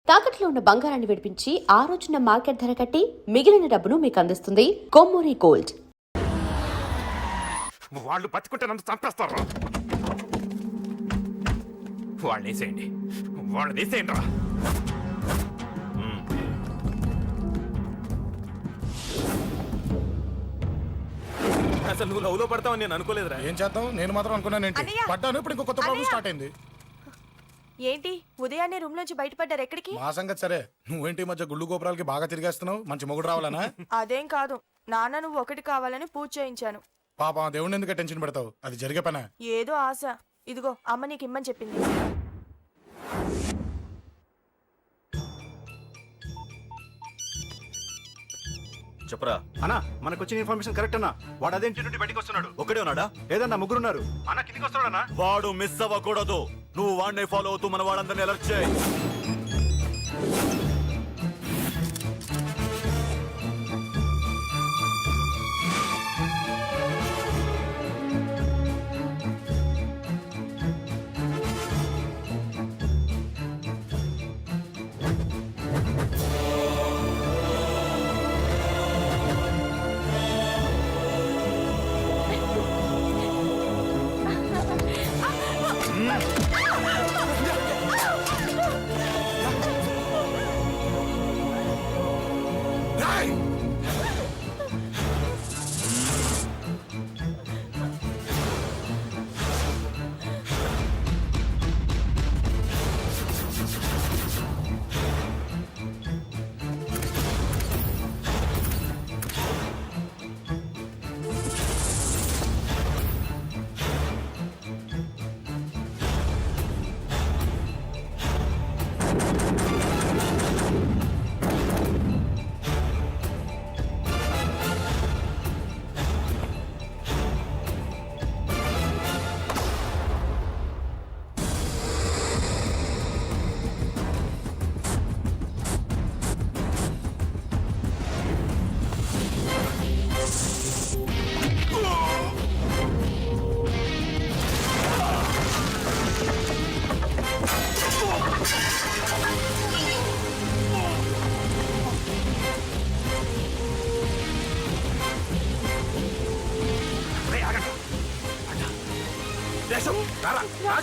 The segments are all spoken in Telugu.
తాకట్లో ఉన్న బంగారాన్ని విడిపించి ఆ రోజున మార్కెట్ ధర కట్టి మిగిలిన డబ్బును మీకు అందిస్తుంది కొమ్మూరి గోల్డ్. వాళ్ళు బతుకుంటే నన్ను చంపేస్తారా? వాళ్ళని వేసేయండి, వాళ్ళని వేసేయండి రా. అసలు నువ్వు లవ్లో పడతావని నేను అనుకోలేదురా. ఏం చేద్దాం, నేను మాత్రం అనుకున్నాను ఏంటి పడ్డాను. ఇప్పుడు ఇంకో కొత్త ప్రాబ్లం స్టార్ట్ అయింది. ఏంటి ఉదయాన్నే రూమ్ నుంచి బయటపడ్డారు? ఎక్కడికి? మా సంగతి సరే, నువ్వేంటి ఈ మధ్య గుళ్ళు గోపురాలకి బాగా తిరిగేస్తున్నావు? మంచి మొగుడు రావాలనా? అదేం కాదు నాన్న, నువ్వు ఒకటి కావాలని పూజ చేయించాను. పాప దేవుడిని ఎందుకు టెన్షన్ పెడతావు? అది జరిగే పనా? ఏదో ఆశ. ఇదిగో అమ్మ నీకు ఇమ్మని చెప్పింది. చెప్పరా అన్నా, మనకు వచ్చిన ఇన్ఫర్మేషన్ కరెక్ట్ అన్నా. వాడు అదేంటి నుండి బయటికి వస్తున్నాడు. ఒక్కడే ఉన్నాడా? ఏదన్నా ముగ్గురున్నారు. అన్న కిందికి వస్తున్నాడన్నా. వాడు మిస్ అవ్వకూడదు. నువ్వు వాడిని ఫాలో అవుతూ మన వాళ్ళందరినీ అలర్ట్ చేయి.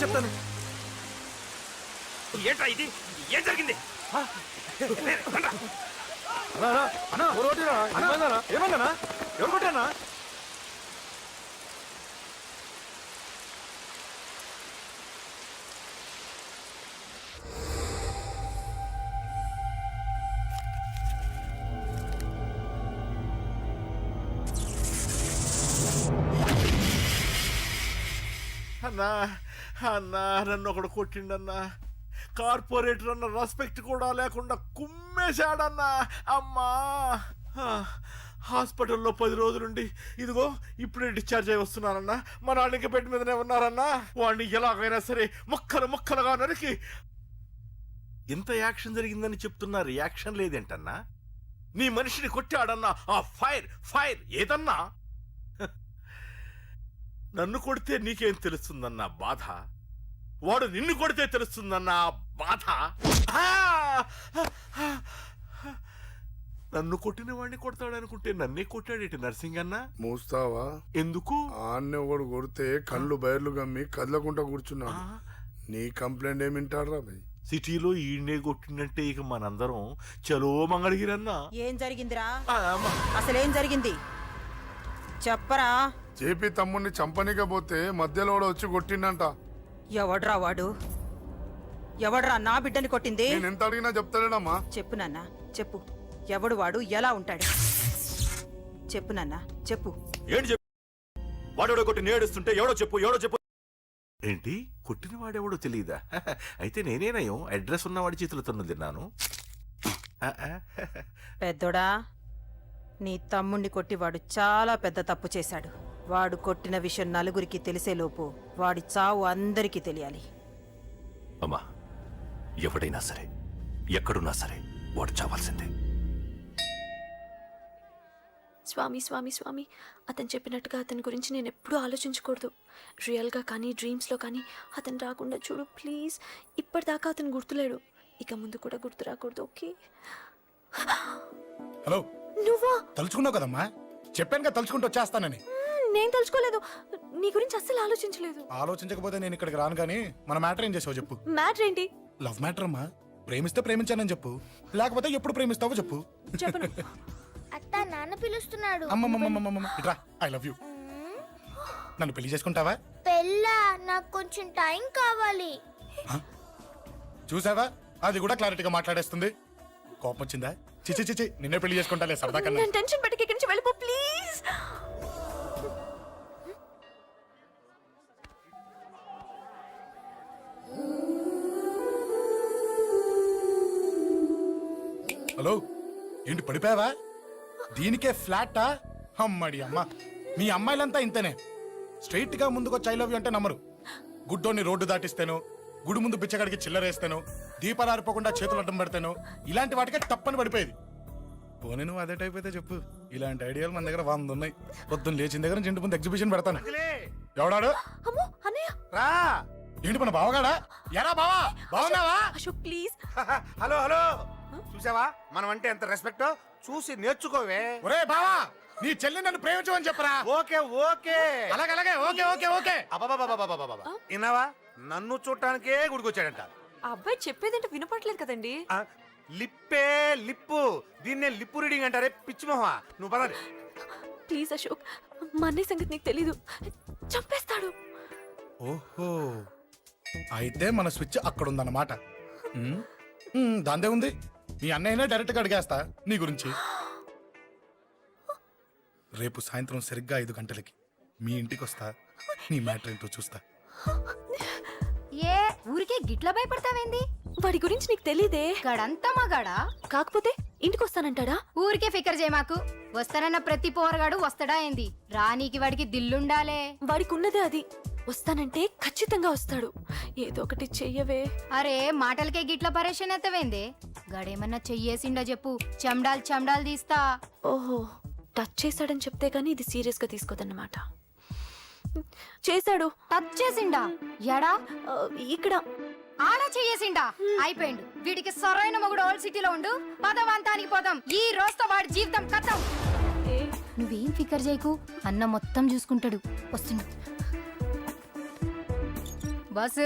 చెప్తాను. ఏంట్రా ఇది? ఏం జరిగింది? ఏమన్నా ఎవరు కొట్టానా? అన్నా అన్నా, నన్ను ఒకడు కొట్టిండన్నా. కార్పొరేటర్ అన్న రెస్పెక్ట్ కూడా లేకుండా కుమ్మేశాడన్నా. అమ్మా, హాస్పిటల్లో 10 రోజులుండి ఇదిగో ఇప్పుడే డిశ్చార్జ్ అయి వస్తున్నానన్నా. మా నాన్నకి బెడ్ మీదనే ఉన్నారన్నా. వాడిని ఎలాగైనా సరే ముక్కలు ముక్కలుగా నరికి. ఇంత యాక్షన్ జరిగిందని చెప్తున్నా, రియాక్షన్ లేదేంటన్నా? నీ మనిషిని కొట్టాడన్నా. ఆ ఫైర్ ఫైర్ ఏదన్నా? నన్ను కొడితే నీకేం తెలుస్తుందన్న బాధ, వాడు నిన్ను కొడితే తెలుస్తుందన్న బాధ. నన్ను కొట్టిన వాడిని కొడతాడనుకుంటే నన్నే కొట్టాడేటి నర్సింగన్న. మూస్తావా? ఎందుకు? ఆన్నే ఒకడు కొడితే కళ్ళు బయర్లు గమ్మి కదలకుండా కూర్చున్నాడు. నీ కంప్లైంట్ ఏమి వింటాడు రా భయ్? సిటీలో ఈయనే కొట్టిందంటే ఇక మనందరం చలో మంగళగిరన్నా. ఏం జరిగిందిరా? అసలేం జరిగింది చెప్పరా? జేపీ తమ్ముడిని చంపనీకపోతే మధ్యలో వచ్చి కొట్టిండంట. ఎవడ్రా వాడు? ఎవడ్రా నా బిడ్డని కొట్టింది? నేను ఎంత అడిగినా చెప్తాడేనమ్మా. చెప్పు నాన్న, చెప్పు. ఎవడు వాడు? ఎలా ఉంటాడు? చెప్పు నాన్న, చెప్పు. ఏంటి చెప్పు? వాడెవడో కొట్టి నేడుస్తుంటే ఎవడో చెప్పు, ఎవడో చెప్పు. ఏంటి కొట్టిన వాడెవడో తెలియదా? అయితే నేనేనయం అడ్రస్ ఉన్నవాడి చేతులు తన్ను తిన్నాను. పెద్దోడా, నీ తమ్ముణ్ణి కొట్టి వాడు చాలా పెద్ద తప్పు చేశాడు. వాడు కొట్టిన విషయం నలుగురికి తెలిసేలోపు వాడి చావు అందరికీ తెలియాలి. అమ్మా, ఎవడైనా సరే ఎక్కడున్నా సరే వాడు చావాల్సిందే. స్వామి స్వామి స్వామి అతను చెప్పినట్టుగా అతని గురించి నేను ఎప్పుడూ ఆలోచించకూడదు. రియల్గా కానీ డ్రీమ్స్లో కానీ అతను రాకుండా చూడు ప్లీజ్. ఇప్పటిదాకా అతను గుర్తులేడు. ఇక ముందు కూడా గుర్తు రాకూడదు, ఓకే? హలో, నువ్వా? తలుచుకున్నావు కదమ్మా, చెప్పాను కదా తలుచుకుంటూ వచ్చేస్తానని. నేను తలుచుకోలేదు, నీ గురించి అస్సలు ఆలోచించలేదు. ఆలోచించకపోతే నేను ఇక్కడికి రాను కానీ మన మ్యాటర్ ఏం చేసావు చెప్పు. మ్యాటర్ ఏంటి? లవ్ మ్యాటర్ అమ్మా. ప్రేమిస్తే ప్రేమించానని చెప్పు, లేకపోతే ఎప్పుడు ప్రేమిస్తావో చెప్పు. చెప్పను. అత్త నాన్న పిలుస్తున్నాడు. అమ్మమ్మమ్మమ్మమ్మ ఇట్రా, ఐ లవ్ యూ. నన్ను పెళ్లి చేసుకుంటావా? పెళ్ళా? నాకు కొంచెం టైం కావాలి. చూసావా, అది కూడా క్లారిటీగా మాట్లాడేస్తుంది. కోపం వచ్చిందా? చిచి చిచి, నిన్నే పెళ్లి చేసుకుంటాలే సరదా కన్నా. నేను టెన్షన్ పెట్టి ఇక్కడి నుంచి వెళ్ళిపో ప్లీజ్. హలో, ఏంటి పడిపోయావా? దీనికే ఫ్లాటా? అమ్మడి అమ్మ, మీ అమ్మాయిలంతా ఇంతనే. స్ట్రైట్ గా ముందుకొచ్చి ఐ లవ్ యూ అంటే నమ్మరు. గుడ్డోని రోడ్డు దాటిస్తాను, గుడి ముందు బిచ్చగాడికి చిల్లరేస్తాను, దీపాలారిపోకుండా చేతులు అడ్డం పెడతాను, ఇలాంటి వాటికే తప్పని పడిపోయేది. పోనీ నువ్వు అదే టైప్ అయితే చెప్పు, ఇలాంటి ఐడియాలు మన దగ్గర 100 ఉన్నాయి. పొద్దున్న లేచిన దగ్గర ఇంటి ముందు ఎగ్జిబిషన్ పెడతాను. ఎవడాడు? అమ్మో అన్నయ్య. రా. ఏంటి మన బావగాడా? ఎరా బావా, బావున్నావా? అశోక్ ప్లీజ్. హలో హలో, చూసావా మనం అంటే ఎంత రెస్పెక్ట్? చూసి నేర్చుకోవే. ఒరే బావా, నీ చెల్లి నన్ను ప్రేమించమని చెప్పరా. ఓకే ఓకే, అలాగే ఓకే ఓకే ఓకే. అబాబాబాబాబాబాబా, విన్నావా? నన్ను చూడటానికే గుడికొచ్చాడంట. ఆ అబ్బాయి చెప్పేదంటే వినపడలేదు కదండి. ఆ, లిప్పే లిప్పు, దీన్నే లిప్పు రీడింగ్ అంటారే పిచ్చి మొహ. నువ్వు పదండి. ప్లీజ్ అశోక్, మా అన్నయ్య సంగతి నీకు తెలీదు, చంపేస్తాడు. ఓహో, అయితే మన స్విచ్ అక్కడ ఉందన్నమాట. దాందే ఉంది, మీ అన్నయ్యనే డైరెక్ట్ గా అడిగేస్తా నీ గురించి. రేపు సాయంత్రం సరిగ్గా 5 గంటలకి మీ ఇంటికి వస్తా, నీ మ్యాటర్ ఏంటో చూస్తా. ఏ ఊరికే గిట్ల భయపడతావేంది? వాడి గురించి నీకు తెలీదే. గడంతా మగాడా? కాకపోతే ఇంటికి వస్తానంటాడా? ఊరికే ఫికర్ చేయమాకు. వస్తానన్న ప్రతి పోరగాడు వస్తాడా ఏంది? రానీకి వాడికి దిల్లుండాలే. వాడికి ఉన్నదే అది. వస్తానంటే ఖచ్చితంగా వస్తాడు. ఏదో ఒకటి చెయ్యవే. అరే మాటలకే గిట్ల పరేషన్ ఎత్తవేంది? గడేమన్నా చెయ్యేసిండా చెప్పు, చెమ్డాల్ తీస్తా. ఓహో, టచ్ చేశాడని చెప్తే గానీ ఇది సీరియస్ గా తీసుకోదన్నమాట. చేశాడు. టచ్ చేసిండా? ఎడా? ఇక్కడ. ఆడా చెయ్యేసిండా? అయిపోయిండు. వీడికి సరైన మొగుడు ఓల్డ్ సిటీలో ఉండు. పదవంతానికి పోదాం. ఈ రోజుతో వాడి జీవితం కథం. నువ్వేం ఫికర్ చేయకు, అన్న మొత్తం చూసుకుంటాడు. వస్తున్నా బాసు.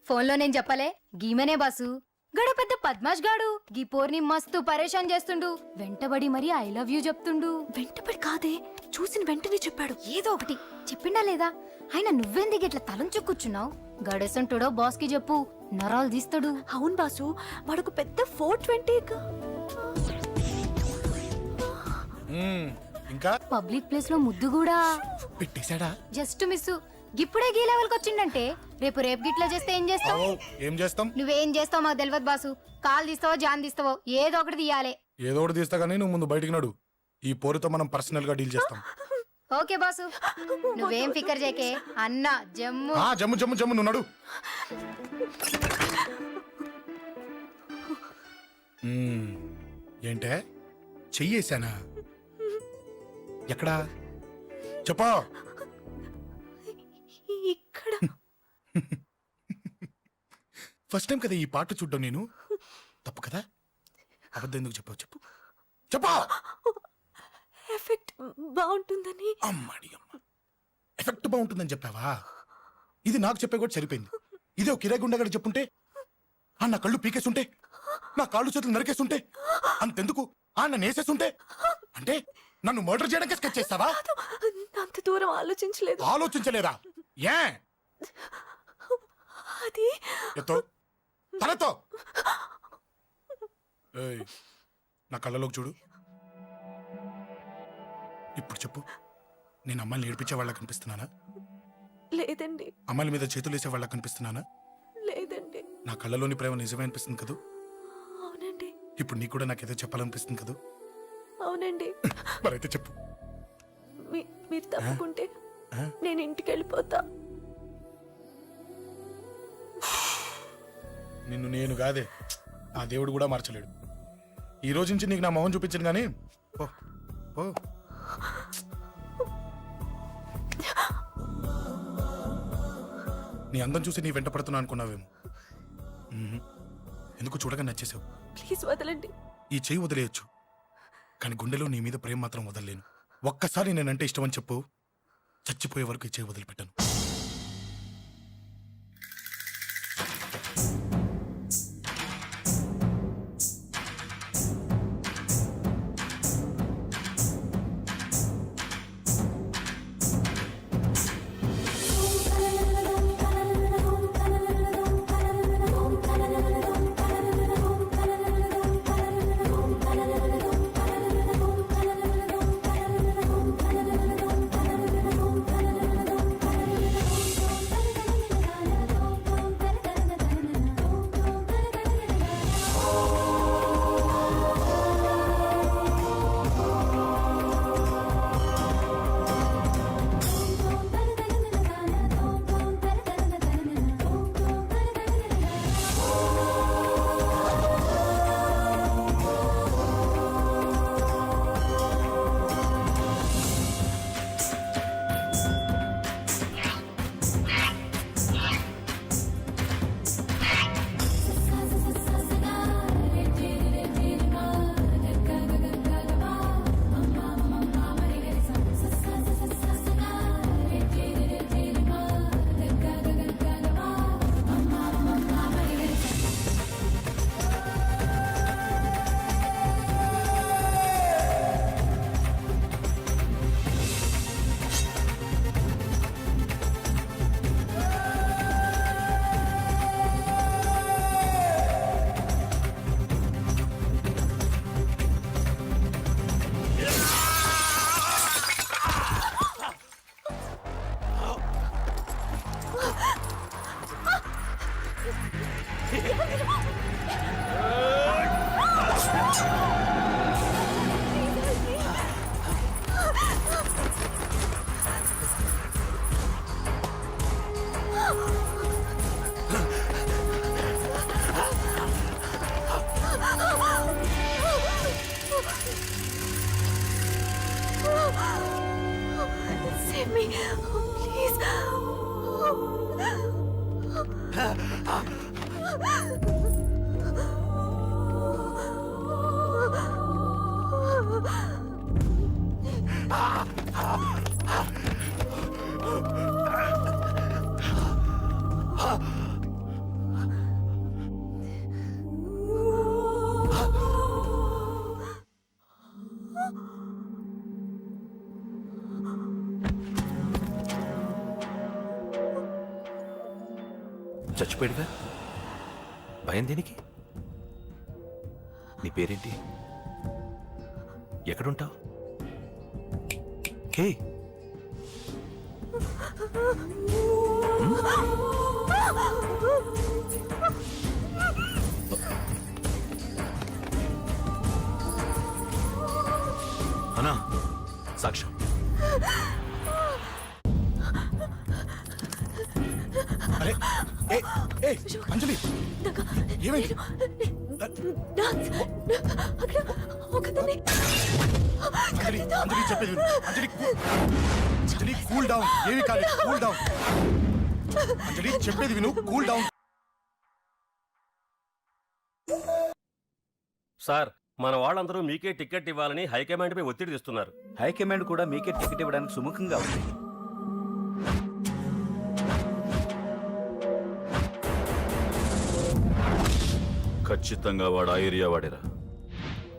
ఫోన్లో నేను చెప్పలే, గీమనే బాసు. గడ పెద్ద పద్మాష్ గాడు గీ పోర్ని మస్తు పరేషాన్ చేస్తుండు. వెంటబడి మరి ఐ లవ్ యూ చెప్తుండు. వెంటపడి కాదే, చూసిన వెంటనే చెప్పాడు. ఏదో ఒకటి చెప్పిండా లేదా? ఆయన నువ్వెందుకు ఇట్లా తలంచు కూర్చున్నావు? గడేసంటుడో బాస్ కి చెప్పు, నరాలు తీస్తాడు. అవును బాసు, వాడొక పెద్ద 420. ఇంకా పబ్లిక్ ప్లేస్ లో ముద్దు కూడా పెట్టేశాడా? Just miss. ఇప్పుడే గీ లెవెల్ కి వచ్చిండంటే రేపు గిట్లా చేస్తే ఏం చేస్తావు? ఏం చేస్తాం? నువ్వేం చేస్తావు మాకు తెలియదు బాసు. కాల్ తీస్తావో జాన్ తీస్తావో ఏదో ఒకటి తీయాలి. ఏదో ఒకటి తీస్తా కానీ నువ్వు ముందు బయటికి నడు. ఈ పోరుతో మనం పర్సనల్ గా డీల్ చేస్తాం. ఓకే బాసు, నువ్వేం ఫికర్ చేకే. అన్న జమ్ము. జమ్ము జమ్ము జమ్ము, నువ్వు నడు. ఏంటే చెయ్యేశానా? ఎక్కడా చెప్పా? ఇక్కడ. ఫస్ట్ టైం కదా ఈ పాట చూడ్డం నేను. తప్పు కదా? అబద్ధం ఎందుకు చెప్పావు చెప్పు చెప్పా. ఎఫెక్ట్ బాగుంటుందని. అమ్మాడి అమ్మ, ఎఫెక్ట్ బాగుంటుందని చెప్పావా? ఇది నాకు చెప్పే కూడా సరిపోయింది. ఇదే ఒక కిరాయి గుండెగాడు చెప్పుంటే, నా కళ్ళు పీకేస్తుంటే, నా కాళ్ళు చేతులు నరికేస్తుంటే, అంతెందుకు నన్ను వేసేస్తుంటే, అంటే నన్ను మర్డర్ చేయడానికి స్కెచ్ చేస్తావా? అంత దూరం ఆలోచించలేదు. ఆలోచించలేదా? ఏ అది ఎత్తో తలతో. ఏయ్, నా కళ్ళలోకి చూడు. ఇప్పుడు చెప్పు, నేను అమ్మాయిని ఏడిపించే వాళ్ళకి కనిపిస్తున్నానా? లేదండి. అమ్మాయిల మీద చేతులు వేసే వాళ్ళకి కనిపిస్తున్నానా? లేదండి. నా కళ్ళలోని ప్రేమ నిజమే అనిపిస్తుంది కదూ? అవునండి. ఇప్పుడు నీకు కూడా నాకేదో చెప్పాలనిపిస్తుంది కదూ? అవునండి. మరైతే చెప్పు. మీరు తప్పుకుంటే నేను ఇంటికి వెళ్ళిపోతా. నిన్ను నేను కాదే, ఆ దేవుడు కూడా మార్చలేడు. ఈ రోజు నుంచి నీకు నా మొహం చూపించను కానీ ఓ ఓ. నీ అందం చూసి నీ వెంట పడుతున్నా అనుకున్నావేమో. ఎందుకు చూడగా నచ్చేసావు. ప్లీజ్ వదలండి. ఈ చెయ్యి వదిలేయచ్చు, కానీ గుండెలో నీ మీద ప్రేమ మాత్రం వదలలేను. ఒక్కసారి నేనంటే ఇష్టమని చెప్పు, చచ్చిపోయే వరకు ఈ చెయ్యి వదిలిపెట్టాను. Save me, please. చచ్చిపోయాడుగా, భయం దేనికి? నీ పేరేంటి? ఎక్కడుంటావు? హే, అన్నా సాక్ష్యం. అరే ఏ ఏ అంజలి, ఏమైంది? అంజలి అంజలి చెప్పేది విను. అంజలి అంజలి కూల్ డౌన్, ఏమి కాలేదు, కూల్ డౌన్. అంజలి చెప్పేది విను, కూల్ డౌన్. సార్, మన వాళ్ళందరూ మీకే టికెట్ ఇవ్వాలని హైకమాండ్ పై ఒత్తిడి తెస్తున్నారు. హైకమాండ్ కూడా మీకే టికెట్ ఇవ్వడానికి సుముఖంగా ఉంది. ఖచ్చితంగా వాడు ఆ ఏరియా వాడేరా.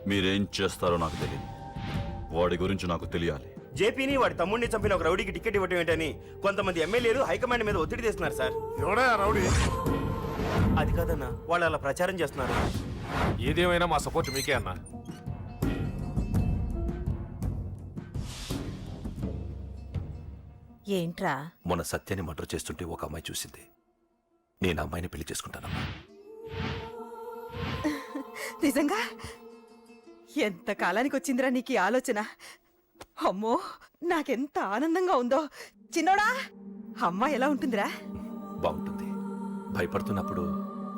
మీరేం చేస్తారో నాకు తెలియదు, వాడి గురించి నాకు తెలియాలి. జేపీని వాడి తమ్ముడిని చంపిన ఒక రౌడీకి టికెట్ ఇవ్వటం ఏంటని కొంతమంది ఎమ్మెల్యేలు హైకమాండ్ మీద ఒత్తిడి తెస్తున్నారు సార్. ఎవడా రౌడీ? అది కాదన్నా, వాళ్ళు అలా ప్రచారం చేస్తున్నారు. ఏదేమైనా మా సపోర్ట్ మీకే అన్నా. ఏంట్రా? మొన్న సత్యాన్ని మర్డర్ చేస్తుంటే ఒక అమ్మాయి చూసింది. నేను అమ్మాయిని పెళ్లి చేసుకుంటానమ్మా. నిజంగా? ఎంత కాలానికి వచ్చిందిరా నీకు ఈ ఆలోచన? అమ్మో, నాకెంత ఆనందంగా ఉందో. చిన్నోడా, అమ్మాయి ఎలా ఉంటుందిరా? బాగుంటుంది. భయపడుతున్నప్పుడు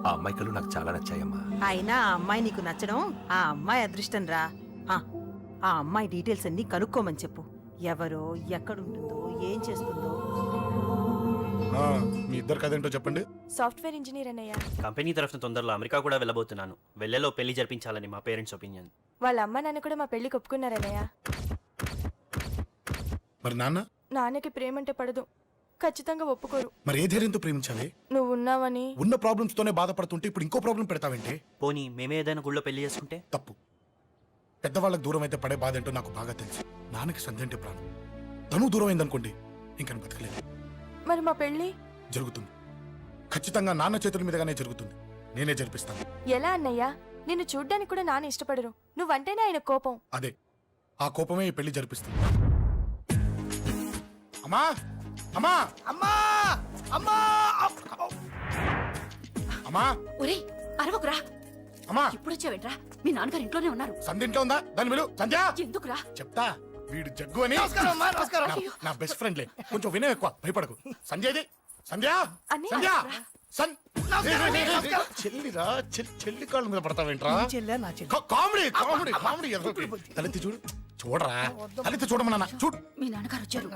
ఆ అమ్మాయి కళ్ళు నాకు చాలా నచ్చాయమ్మా. అయినా ఆ అమ్మాయి నీకు నచ్చడం ఆ అమ్మాయి అదృష్టం రా. ఆ అమ్మాయి డీటెయిల్స్ అన్ని కనుక్కోమని చెప్పు. ఎవరో, ఎక్కడుంటుందో, ఏం చేస్తుందో. ఆ, మీ ఇద్దరు కదేంటో చెప్పండి. సాఫ్ట్వేర్ ఇంజనీర్ అన్నయ్య. కంపెనీ తరఫున తొందరలో అమెరికా కూడా వెళ్ళబోతున్నాను. వెళ్ళేలో పెళ్లి జరిపించాలని మా పేరెంట్స్ ఒపీనియన్. వాళ్ళ అమ్మ నాన్న కూడా మా పెళ్లికి ఒప్పుకున్నారన్నయ్య. మరి నాన్న? నాన్నకి ప్రేమంటే పడదు, ఖచ్చితంగా ఒప్పుకోరు. మరి ఏ ధైర్యంతో ప్రేమించాలి? నువ్వు ఉన్నావని. ఉన్న ప్రాబ్లమ్స్ తోనే బాధపడుతుంటే ఇప్పుడు ఇంకో ప్రాబ్లం పెడతావేంటి? పోనీ మేమే ఏదైనా గుళ్ళో పెళ్లి చేసుకుంటే? తప్పు. పెద్దవాళ్ళకి దూరం అయితే పడే బాధ ఏంటో నాకు బాగా తెలుసు. నాన్నకి సంధ్య అంటే ప్రాణం. తను దూరం అయిందనుకోండి ఇంకా నేను బతకలేదు. మరి మా పెళ్లి జరుగుతుంది. ఖచ్చితంగా నాన్న చేతుల మీదగానే జరుగుతుంది. నేనే జరిపిస్తాను. ఎలా అన్నయ్య? నిన్ను చూడ్డానికి కూడా నాన్న ఇష్టపడరు, నువ్వంటేనే ఆయన కోపం. అదే ఆ కోపమే ఈ పెళ్లి జరిపిస్తుంది. అమ్మా అమ్మా అమ్మా అమ్మా అమ్మా ఒరేయ్ అరవకురా. అమ్మా ఇప్పుడు వచ్చావేంట్రా? మీ నాన్నగారు ఇంట్లోనే ఉన్నారు. సంధ్య ఇంట్లో ఉందా? దాని విలు. సంధ్య ఎందుకురా? చెప్తా. వీడు జగ్గు అని నమస్కారం అమ్మా, నమస్కారం. నా బెస్ట్ ఫ్రెండ్లే. కొంచెం వినయం ఎక్కువ, భయపడకు. సంధ్యది. సంధ్య అన్నయ్య. సంధ్య సన్ నమస్కారం, నమస్కారం. చెల్లిరా చెల్లి కాళ్ళ మీద పడతావేంట్రా? నా చెల్లి. కామెడీ కామెడీ కామెడీ తలెత్తి చూడు. చూడరా, తలెత్తి చూడమన్నా. చూడు. మీ నాన్నగారు వచ్చారు.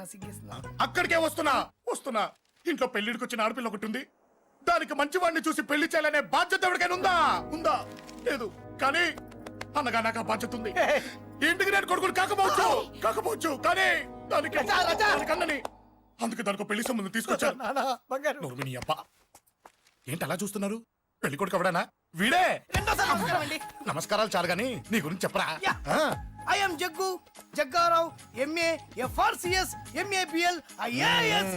అక్కడికే వస్తున్నా వస్తున్నా. ఇంట్లో పెళ్లిడికి వచ్చిన ఆడపిల్ల ఒకటి ఉంది. దానికి మంచివాడిని చూసి పెళ్లి చేయాలనే బాధ్యత ఎవరికైనా ఉందా? ఉందా? లేదు. కానీ అన్నగా నాకు ఆ బాధ్యత ఉంది. ఇంటికి నేను కొడుకుని కాకపోవచ్చు కానీ దానికి అన్నని. అందుకే దానికి పెళ్లి సంబంధం తీసుకొచ్చాను. నోర్మిని అప్ప. ఏంటి అలా చూస్తున్నారు? పెళ్లి కొడుకు ఎవడానా? వీడే. నమస్కారాలు చాలు గాని నీ గురించి చెప్పరా. I'm Jaggu Jaggarao, MA FRCS, MABL, IAS.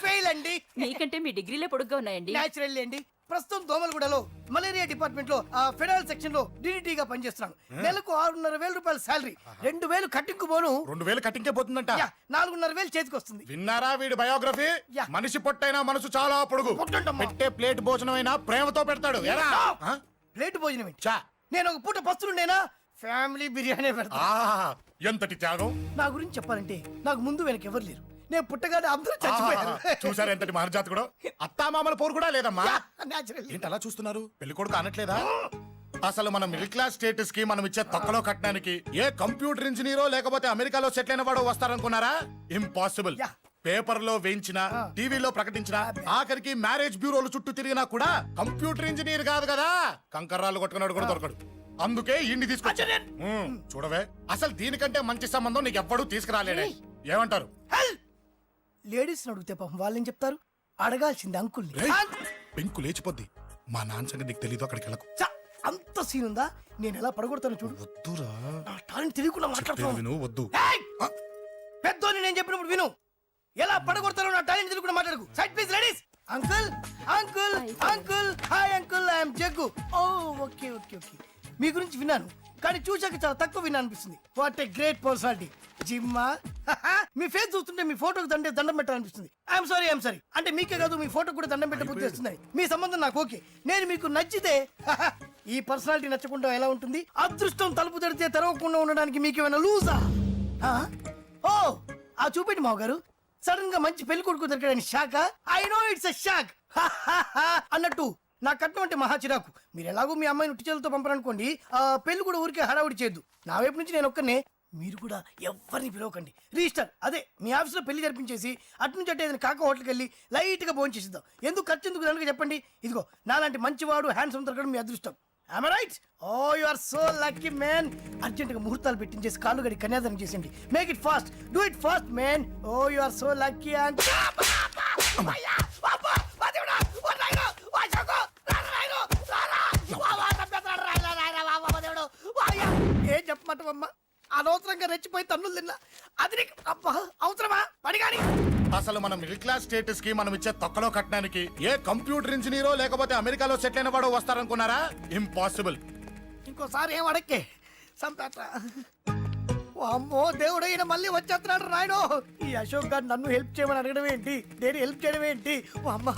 Fail అండి. మీకంటే మీ డిగ్రీలే పొడుగ్గా ఉన్నాయండి. న్యాచురల్ అండి. ప్రస్తుతం దోమలగూడలో మలేరియా డిపార్ట్మెంట్ లో ఫెడరల్ సెక్షన్ లో DDT గా పనిచేస్తున్నాను. నెలకు 6,500 రూపాయలు శాలరీ, 2,000 కట్టింకు పోను. 2,000 కట్టింకే పోతుందంట. 4,500 చేతికి వస్తుంది. విన్నారా వీడి బయోగ్రఫీ? మనిషి పొట్టైనా మనసు చాలా పొడుగు. పెట్టే ప్లేట్ భోజనం అయినా ప్రేమతో పెడతాడు. ఎరా? ప్లేట్ భోజనం ఏంటి? చా. నేను ఒక పూట పస్తులుండేనా? ఫ్యామిలీ బిర్యానీ పెడతా. ఎంతటి త్యాగం! నా గురించి చెప్పాలంటే నాకు ముందు వెనక ఎవరు లేరు. నేను పుట్టగానే అందరూ చచ్చిపోయారు. చూసారు ఎంతటి మహర్జాత్ కూడా. అత్తామామల పోరు కూడా లేదమ్మా. న్యాచురల్. ఏంటి అలా చూస్తున్నారు? పెళ్లి కొడుకు అనట్లేదా? అసలు మన మిడిల్ క్లాస్ స్టేటస్ కి మనం ఇచ్చే తక్కువలో కట్టడానికి ఏ కంప్యూటర్ ఇంజనీరో లేకపోతే అమెరికాలో సెటిల్ అయిన వాడు వస్తారనుకున్నారా? ఇంపాసిబుల్. పేపర్ లో వేయించిన, టీవీలో ప్రకటించిన, ఆఖరికి మ్యారేజ్ బ్యూరోలు చుట్టూ తిరిగినా కూడా కంప్యూటర్ ఇంజనీర్ కాదు కదా. కంకర్రాలు కొట్టుకున్నాడు కూడా దొరకడు. అందుకే ఇండి తీసుకొచ్చా. చూడవే, అసలు దీనికంటే మంచి సంబంధం నీకు ఎవ్వడూ తీసుకురాలేడే. ఏమంటారు? లేడీస్ అడిగితే పాపం వాళ్ళేం చెప్తారు? అడగాల్సింది అంకుల్. పెంకు లేచిపోద్ది. మా నాన్న సంగతి నీకు తెలీదు. అక్కడికి వెళ్ళకు. అంత సీన్ ఉందా? నేను ఎలా పడగొడతాను చూడు. వద్దురా. నా టాలెంట్ తెలియకుండా మాట్లాడుతున్నాను. విను. వద్దు. పెద్దోని నేను చెప్పినప్పుడు విను. ఎలా పడగొడతారో నా టాలెంట్ తెలియకుండా మాట్లాడకు. Side please ladies. Uncle uncle uncle. Hi uncle, I am Jaggu. Oh okay okay okay. మీ గురించి విన్నాను కానీ చూశాక చాలా తక్కువ విన్నా అనిపిస్తుంది. What a great personality. జిమ్మా. మీ ఫేస్ చూస్తుంటే మీ ఫోటోకి దండం పెట్టాలనిపిస్తుంది. I'm sorry. అంటే మీకే కాదు, మీ ఫోటో కూడా దండం పెట్టే బుద్ధి వస్తుంది. మీ సంబంధం నాకు ఓకే. నేను మీకు నచ్చితే ఈ పర్సనాలిటీ నచ్చకుండా ఎలా ఉంటుంది? అదృష్టం తలుపు తెరితే తెరవకుండా ఉండడానికి మీకు ఏమైనా లూజా? ఓ ఆ చూపెట్టి మావ గారు. సడన్ గా మంచి పెళ్లి కొడుకు దొరికాడని shock. I know it's a shock అన్నట్టు నా కట్నం అంటే మహా చిరాకు. మీరు ఎలాగో మీ అమ్మాయిని ఉట్టి చేతులతో పంపరనుకోండి, పెళ్లి కూడా ఊరికే హడావుడి చేయొద్దు. నా వైపు నుంచి నేను ఒక్కనే. మీరు కూడా ఎవరిని పిలవకండి. రిజిస్టర్ అదే మీ ఆఫీస్లో పెళ్లి జరిపించేసి అటు నుంచి అంటే ఏదైనా కాక హోటల్కి వెళ్ళి లైట్గా భోజనం చేసిద్దాం. ఎందుకు ఖర్చు ఎందుకు కనుక చెప్పండి. ఇదిగో నాలాంటి మంచివాడు హ్యాండ్సమ్ దొరకడం మీ అదృష్టం. Am I right? Oh, you are so lucky, man. అర్జెంటుగా ముహూర్తాలు పెట్టించేసి కాళ్ళు గడి కన్యాదానం చేసేయండి. Make it fast. Do it fast, man. Oh, you are so lucky. And ఏం చెప్పమంటావమ్మా? అనవసరంగా రెచ్చిపోయి తన్నులు తిన్నా. అది నీకు అబ్బా అవసరమా? పడిగాని. అసలు మన మిడిల్ క్లాస్ స్టేటస్ కి మనం ఇచ్చే తక్కువలో కట్టడానికి ఏ కంప్యూటర్ ఇంజనీరో లేకపోతే అమెరికాలో సెటిల్ అయిన వాడు వస్తారనుకున్నారా? ఇంపాసిబుల్. ఇంకోసారి ఏం అడక్కే సంపేట. అమ్మో దేవుడు, ఈయన మళ్ళీ వచ్చేస్తున్నాడు రాయుడు. ఈ అశోక్ గారు నన్ను హెల్ప్ చేయమని అడగడం ఏంటి? నేను హెల్ప్ చేయడం ఏంటి? అమ్మ.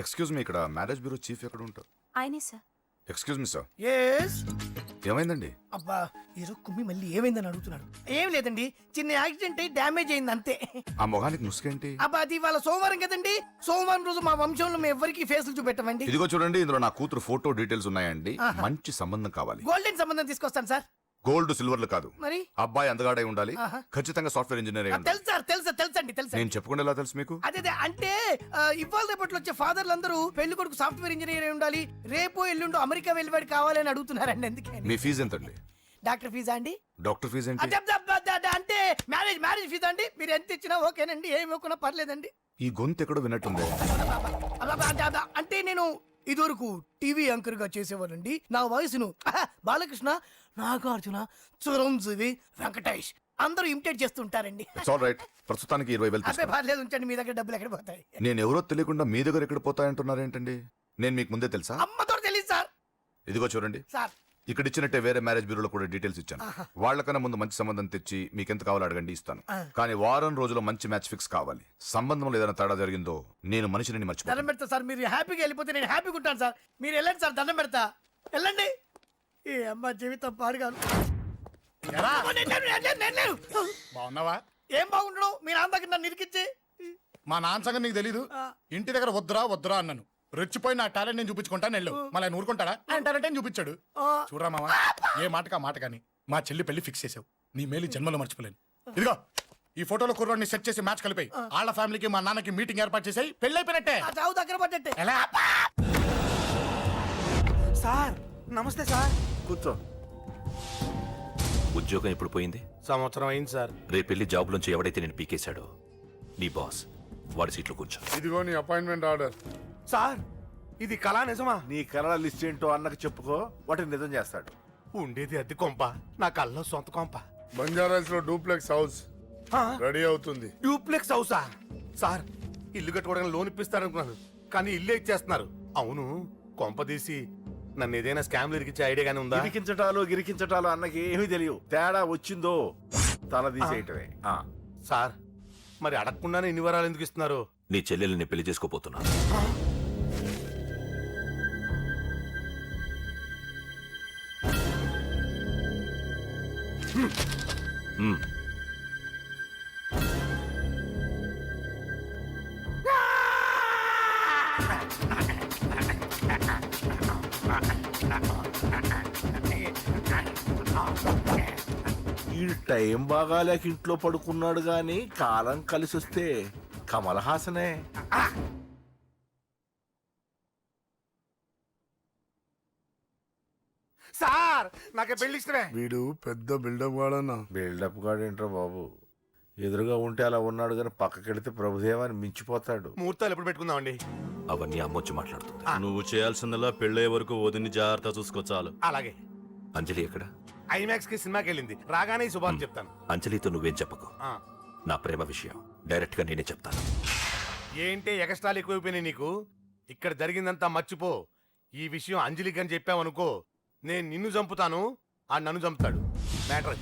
ఎక్స్క్యూజ్ మీ, ఇక్కడ మ్యారేజ్ బ్యూరో చీఫ్ ఎక్కడ ఉంటారు? ఆయనే sir. Excuse me sir. Yes. ఏమైందండి? అబ్బా ఈరోజు కుమ్మి మళ్ళీ ఏమైందని అడుగుతున్నాడు. ఏం లేదండి, చిన్న యాక్సిడెంట్ అయి డ్యామేజ్ అయింది అంతే. ఆ మొగానికి ముసుకేంటి? అబ్బా అది ఇవాళ సోమవారం కదండి. సోమవారం రోజు మా వంశంలో మేము ఎవరికి ఫేసులు చూపెట్టమండి. ఇదిగో చూడండి, ఇందులో నా కూతురు ఫోటో డీటెయిల్స్ ఉన్నాయండి. మంచి సంబంధం కావాలి. గోల్డెన్ సంబంధం తీసుకొస్తాను సార్. గోల్డ్ సిల్వర్లు కాదు. మరి అబ్బాయి అందగాడై ఉండాలి, ఆహా. ఖచ్చితంగా సాఫ్ట్వేర్ ఇంజనీర్ అయి ఉండాలి. తెలుసు సార్, తెలుసండి తెలుసండి. నేను చెప్పకుండా ఎలా తెలుసు మీకు? అదే అంటే ఇవాళ రేపట్లో వచ్చే ఫాదర్లు అందరూ పెళ్లి కొడుకు సాఫ్ట్వేర్ ఇంజనీర్ అయి ఉండాలి, రేపు ఎల్లుండు అమెరికా వెళ్ళివాడు కావాలని అడుగుతున్నారండి. అందుకని మీ ఫీజు ఎంతండి? డాక్టర్ ఫీజా అండి? డాక్టర్ ఫీజు ఏంటి? అంటే మ్యారేజ్ ఫీజా అండి? మీరు ఎంత ఇచ్చినా ఓకేనండి, ఏమి ఇవ్వకున్నా పర్లేదండి. ఈ గొంతు ఎక్కడో విన్నట్టుంది. అంటే నేను ఇదివరకు టీవీ యాంకర్ గా చేసేవాళ్ళండి. నా వయసును బాలకృష్ణ, నాగార్జున, చిరంజీవి, వెంకటేష్ అందరూ ఇమిటేట్ చేస్తుంటారండి. It's all right. ప్రస్తుతానికి 20,000 అబ్బే తీసుకో. పర్లేదు, ఉంచండి. మీ దగ్గర డబ్బులు ఎక్కడ పోతాయి? నేను ఎవరో తెలియకుండా మీ దగ్గర ఎక్కడ పోతాయంటున్నారేంటండి? నేను మీకు ముందే తెలుసా? అమ్మతో తెలియదు సార్. ఇదిగో చూడండి, సార్ ఇక్కడ ఇచ్చినట్టే వేరే మ్యారేజ్ బ్యూరోలో కూడా డీటెయిల్స్ ఇచ్చాను. వాళ్ళకన్నా ముందు మంచి సంబంధం తెచ్చి మీకు ఎంత కావాలో అడగండి, ఇస్తాను. కానీ వారం రోజుల్లో మంచి మ్యాచ్ ఫిక్స్ కావాలి. సంబంధంలో ఏదైనా తేడా జరిగిందో నేను మనిషిని మర్చిపోతాను. దండం పెడతా సార్. మీరు హ్యాపీగా వెళ్ళిపోతే నేను హ్యాపీగా ఉంటాను సార్. మీరు వెళ్ళండి సార్, దండం పెడతా. వెళ్ళండి. ఏ అమ్మ జీవితం పాడుగాను. ఎరా? నేను లేను. బాగున్నావా? ఏం బాగుండడం? మీ నాన్న దగ్గర నన్ను ఇరికిచ్చి. మా నాన్న సంగతి నీకు తెలీదు. ఇంటి దగ్గర వద్దురా అన్నాను. రెచ్చిపోయి నా టాలెంట్ నేను చూపించుకుంటాను వెళ్ళు. మళ్ళీ ఆయన ఊరుకుంటాడా? ఆయన టాలెంట్ అని చూపించాడు. చూడరా మామ, ఏ మాటకా మాట కానీ మా చెల్లి పెళ్లి ఫిక్స్ చేసావు. నీ మేలు జన్మలో మర్చిపోలేను. ఇదిగో ఈ ఫోటోలో కుర్రాడిని సెట్ చేసి మ్యాచ్ కలిపాయి. వాళ్ళ ఫ్యామిలీకి మా నాన్నకి మీటింగ్ ఏర్పాటు చేసాయి. పెళ్లి అయిపోయినట్టే. ఆ చావు దగ్గర పడ్డట్టే. ఎలా? సార్ నమస్తే సార్. కూర్చో. ఉద్యోగం ఎప్పుడు పోయింది? సంవత్సరం అయింది సార్. రేపెళ్ళి జాబ్ నుంచి ఎవడైతే నేను పీకేశాడో నీ బాస్ వాడి సీట్లో కూర్చో. ఇదిగో నీ అపాయింట్మెంట్ ఆర్డర్. సార్ ఇది కళా నిజమా? నీ కలల లిస్ట్ ఏంటో అన్నకు చెప్పుకో, వాటిని నిజం చేస్తాడు. ఉండేది అద్దె కొంప, నా కళ్ళలో సొంత కొంప. బంజారాస్ లో డూప్లెక్స్ హౌస్ రెడీ అవుతుంది. డూప్లెక్స్ హౌసా? సార్ ఇల్లు కట్టుకోవడానికి లోన్ ఇప్పిస్తారనుకున్నాను, కానీ ఇల్లే ఇచ్చేస్తున్నారు. అవును, కొంప తీసి నన్ను ఏదైనా స్కామ్ ఇరికిచ్చే ఐడియా గానీ ఉందా? గిరికించటాలు అన్నకి ఏమీ తెలియవు. తేడా వచ్చిందో తల తీసేయటమే. సార్ మరి అడగకుండానే ఇన్ని వరాలు ఎందుకు ఇస్తున్నారు? నీ చెల్లెల్ని పెళ్లి చేసుకోపోతున్నా. ఈ టైం బాగాలేక ఇంట్లో పడుకున్నాడు గాని కాలం కలిసి వస్తే కమల్ హాసనే. సార్ నాకే పెళ్లి ఇష్టమే. వీడు పెద్ద బిల్డప్ వాడన్నా. బిల్డప్ గాడేంట్రా బాబు, ఎదురుగా ఉంటే అలా ఉన్నాడు కానీ పక్కకెడితే ప్రభుదేవాన్ని మించిపోతాడు. ముహూర్తాలు ఎప్పుడు పెట్టుకుందామండి? అవన్నీ అమ్మొచ్చి మాట్లాడుతుంది. నువ్వు చేయాల్సిందల్లా పెళ్ళే వరకు వదిని జాగ్రత్త చూసుకో చాలు. అలాగే. అంజలి ఎక్కడ? ఐమాక్స్ కి సినిమాకి వెళ్ళింది, రాగానే ఈ శుభాన్ని చెప్తాను. అంజలితో నువ్వేం చెప్పకు. నా ప్రేమ విషయం డైరెక్ట్ గా నేనే చెప్తాను. ఏంటి ఎగస్ట్రాలు ఎక్కువైపోయినాయి నీకు? ఇక్కడ జరిగిందంతా మర్చిపో. ఈ విషయం అంజలికి అని చెప్పావనుకో, నేను నిన్ను చంపుతాను, ఆ నన్ను చంపుతాడు. మ్యాటర్ అది.